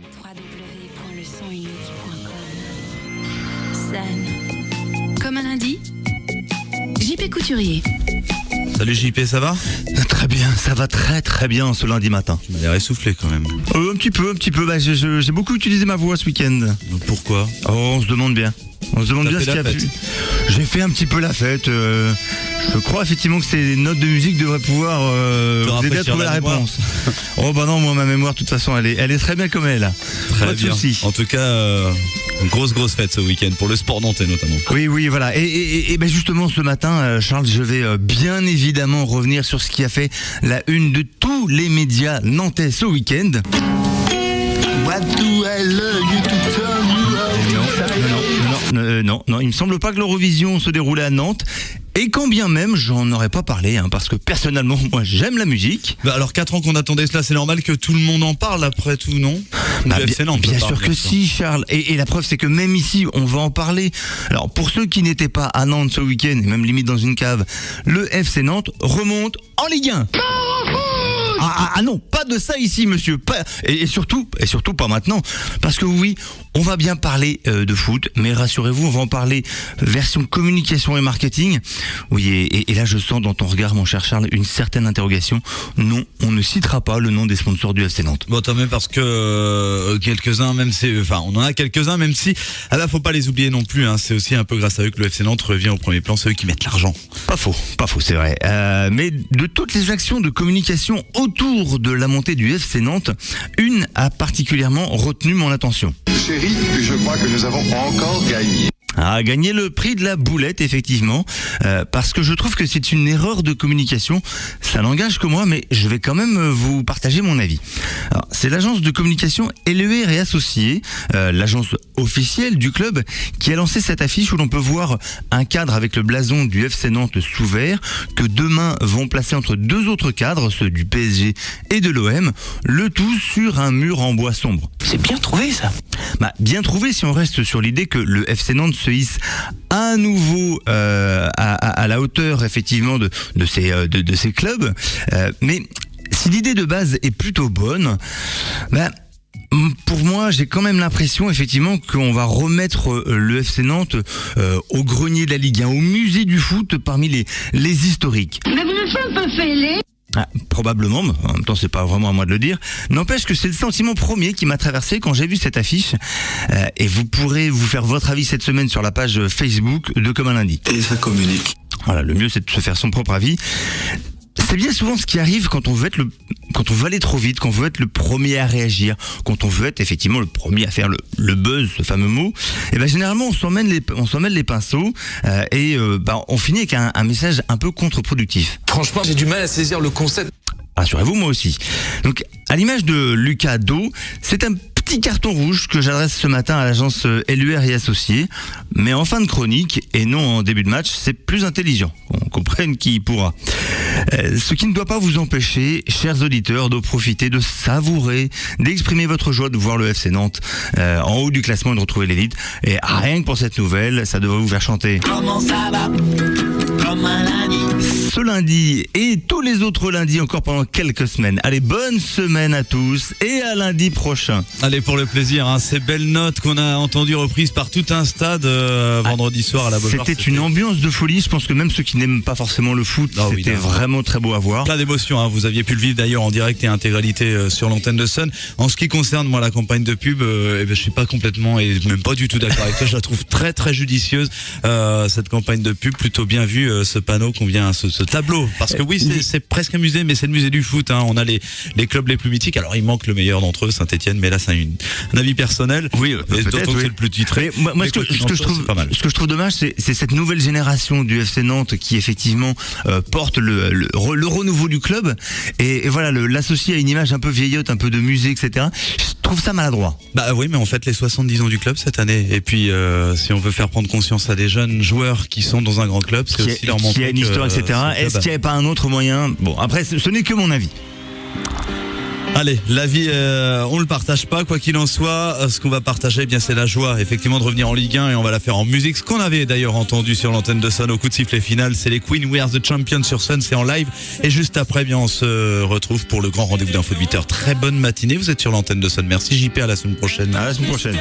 www.leçonunique.com. Sun. Comme un lundi, JP Couturier. Salut JP, ça va? Très bien, ça va très très bien ce lundi matin. Tu m'as l'air essoufflé quand même. Un petit peu. J'ai beaucoup utilisé ma voix ce week-end. Pourquoi? Oh, on se demande bien. T'as ce fait qu'il y la a fête. pu. J'ai fait un petit peu la fête. Je crois effectivement que ces notes de musique devraient pouvoir vous aider à rafraîchir trouver la la mémoire. réponse. Oh bah non, moi ma mémoire de toute façon elle est très bien comme elle. Très Pas de bien. soucis. En tout cas, une grosse fête ce week-end pour le sport nantais notamment. Oui, voilà. Et ben justement ce matin, Charles, je vais bien évidemment revenir sur ce qui a fait la une de tous les médias nantais ce week-end. What do I love you to tell you? Non, il me semble pas que l'Eurovision se déroulait à Nantes. Et quand bien même, j'en aurais pas parlé, parce que personnellement, moi, j'aime la musique. Bah alors 4 ans qu'on attendait cela, c'est normal que tout le monde en parle après tout, non? Bah, Le FC Nantes, bien je parle, sûr que si, Charles. Et la preuve, c'est que même ici, on va en parler. Alors, pour ceux qui n'étaient pas à Nantes ce week-end, et même limite dans une cave, le FC Nantes remonte en Ligue 1. Ah non, pas de ça ici, monsieur. Et surtout pas maintenant. Parce que oui, on va bien parler de foot, mais rassurez-vous, on va en parler version communication et marketing. Oui, et là, je sens dans ton regard, mon cher Charles, une certaine interrogation. Non, on ne citera pas le nom des sponsors du FC Nantes. Bon, tant même parce que quelques-uns, même si, on en a quelques-uns, même si, faut pas les oublier non plus. C'est aussi un peu grâce à eux que le FC Nantes revient au premier plan. C'est eux qui mettent l'argent. Pas faux, c'est vrai. Mais de toutes les actions de communication autour de la montée du FC Nantes, une a particulièrement retenu mon attention. Chérie, je crois que nous avons encore gagné. A gagné le prix de la boulette, effectivement, parce que je trouve que c'est une erreur de communication. Ça n'engage que moi, mais je vais quand même vous partager mon avis. Alors, c'est l'agence de communication LER et Associés, l'agence officielle du club, qui a lancé cette affiche où l'on peut voir un cadre avec le blason du FC Nantes sous vert, que demain vont placer entre deux autres cadres, ceux du PSG et de l'OM, le tout sur un mur en bois sombre. C'est bien trouvé ça. Bien trouvé si on reste sur l'idée que le FC Nantes se hisse à nouveau à la hauteur effectivement de ces clubs. Mais si l'idée de base est plutôt bonne, pour moi, j'ai quand même l'impression effectivement qu'on va remettre le FC Nantes au grenier de la Ligue 1, au musée du foot parmi les historiques. Mais vous me faites un peu fêler. Probablement, mais en même temps c'est pas vraiment à moi de le dire. N'empêche que c'est le sentiment premier qui m'a traversé quand j'ai vu cette affiche. Et vous pourrez vous faire votre avis cette semaine sur la page Facebook de Comme un lundi. Et ça communique. Voilà, le mieux c'est de se faire son propre avis. C'est bien souvent ce qui arrive quand on veut aller trop vite, quand on veut être le premier à réagir, quand on veut être effectivement le premier à faire le buzz, ce fameux mot. Et généralement on s'en mêle les pinceaux et on finit avec un message un peu contre-productif. Franchement, j'ai du mal à saisir le concept. Rassurez-vous, moi aussi. Donc, à l'image de Lucas Do, c'est un petit carton rouge que j'adresse ce matin à l'agence LUR et Associés, mais en fin de chronique et non en début de match, c'est plus intelligent. On comprenne qui pourra. Ce qui ne doit pas vous empêcher, chers auditeurs, de profiter, de savourer, d'exprimer votre joie de voir le FC Nantes en haut du classement et de retrouver l'élite. Et rien que pour cette nouvelle, ça devrait vous faire chanter. Comment ça va? Comme un lundi. Ce lundi et tous les autres lundis encore pendant quelques semaines. Allez, bonne semaine à tous et à lundi prochain. Allez, pour le plaisir, ces belles notes qu'on a entendues reprises par tout un stade vendredi soir à la Beaujoire. C'était une ambiance de folie. Je pense que même ceux qui n'aiment pas forcément le foot, c'était vraiment très beau à voir. Plein d'émotions, vous aviez pu le vivre d'ailleurs en direct et intégralité sur l'antenne de Sun. En ce qui concerne moi la campagne de pub, je suis pas complètement et même pas du tout d'accord avec toi. Je la trouve très très judicieuse cette campagne de pub, plutôt bien vue ce panneau qu'on vient, ce tableau. Parce que oui, c'est presque un musée, mais c'est le musée du foot. On a les clubs les plus mythiques. Alors il manque le meilleur d'entre eux, Saint-Etienne, mais là c'est un avis personnel. Oui, et d'autant que oui. c'est le plus titré. Mais moi, ce que je trouve dommage, c'est cette nouvelle génération du FC Nantes qui effectivement porte le renouveau du club et voilà, l'associer à une image un peu vieillotte, un peu de musée, etc. Je trouve ça maladroit. Oui, mais on fête les 70 ans du club cette année. Et puis, si on veut faire prendre conscience à des jeunes joueurs qui sont dans un grand club, c'est aussi leur montrer qu'il y a une histoire, etc. Est-ce qu'il n'y avait pas un autre moyen? Bon, après, ce n'est que mon avis. Allez, la vie, on le partage pas, quoi qu'il en soit. Ce qu'on va partager, eh bien, c'est la joie, effectivement, de revenir en Ligue 1 et on va la faire en musique. Ce qu'on avait d'ailleurs entendu sur l'antenne de Sun au coup de sifflet final, c'est les Queen We Are the Champions sur Sun, c'est en live. Et juste après, eh bien, on se retrouve pour le grand rendez-vous d'info de 8h. Très bonne matinée, vous êtes sur l'antenne de Sun. Merci JP, à la semaine prochaine. À la semaine prochaine.